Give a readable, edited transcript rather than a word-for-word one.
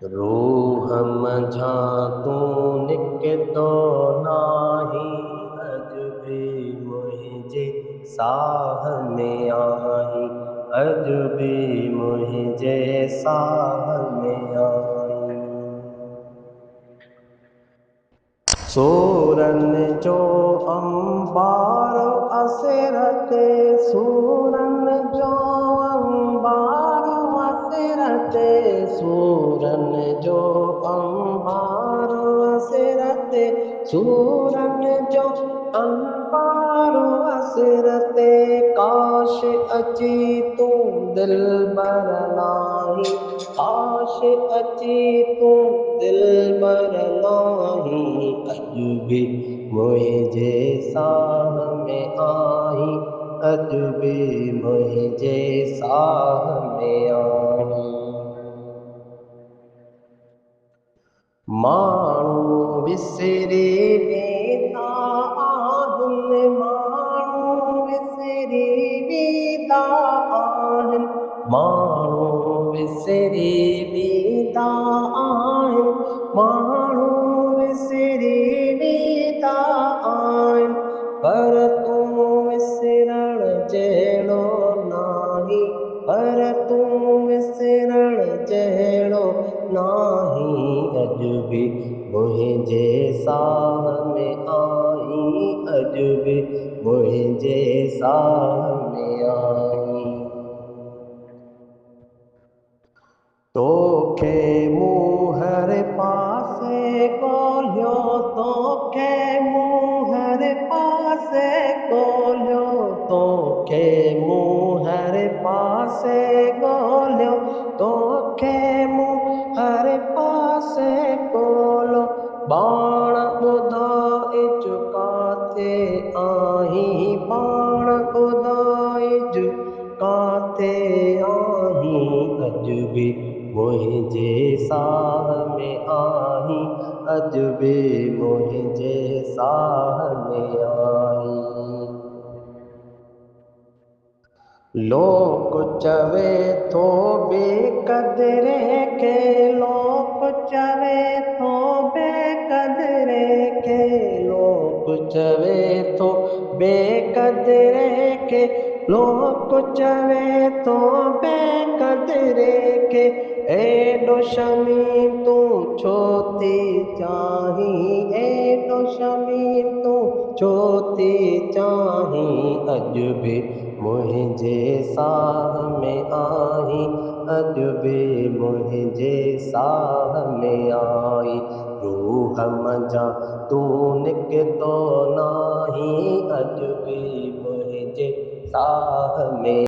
रूह मझां तूं निकितो नाही, अॼु बि मुंहिंजे साह में आहीं, अॼु बि मुंहिंजे साह में आहीं। सूरनि जो अंबारो असिर ते, सूरनि जो अंबारो असिर ते, सूरनि जो अंबारो असिर ते, सूरनि जो अंबारो असिर ते। काश अची तूं दिलबर लाहीं, काश अची तूं दिलबर लाहीं, अॼु बि मुंहिंजे साह में आहीं, अॼु बि मुंहिंजे साह में आहीं। माण्हू विसरी वेंदा आहिनि, माण्हू विसरी वेंदा आहिनि, माण्हू विसरी वेंदा आहिनि, माण्हू विसरी वेंदा आहिनि, पर तूं विसरण जहिड़ो नाहीं, पर तूं विसरण जहिड़ो नाहीं, अॼु बि मुंहिंजे साह में आहीं, अॼु बि मुंहिंजे साह में आहीं। तोखे मूं हर पासे ॻोल्हियो, तोखे मूं हर पासे ॻोल्हियो, तोखे मूं हर पासे ॻोल्हियो, तोखे मूं हर पासे ॻोल्हियो, पाण ॿुधाइज काथे आहीं, पाण ॿुधाइज काथे आहीं, अॼु बि मुंहिंजे साह में आहीं, अॼु बि मुंहिंजे साह में आहीं। लोक चवे थो बेक़दरे खे, लोक चवे थो बेक़दरे खे, लोक चवे थो बेक़दरे खे, लोक चवे थो बेक़दरे खे, एॾो शमीं तूं छो थी चाहीं, एॾो शमीं तूं छो थी चाहीं, अॼु बि मुंहिंजे साह में आहीं, अॼु बि मुंहिंजे साह में आहीं। रूह मझां तूं निकितो नाहीं, अॼु बि मुंहिंजे साह में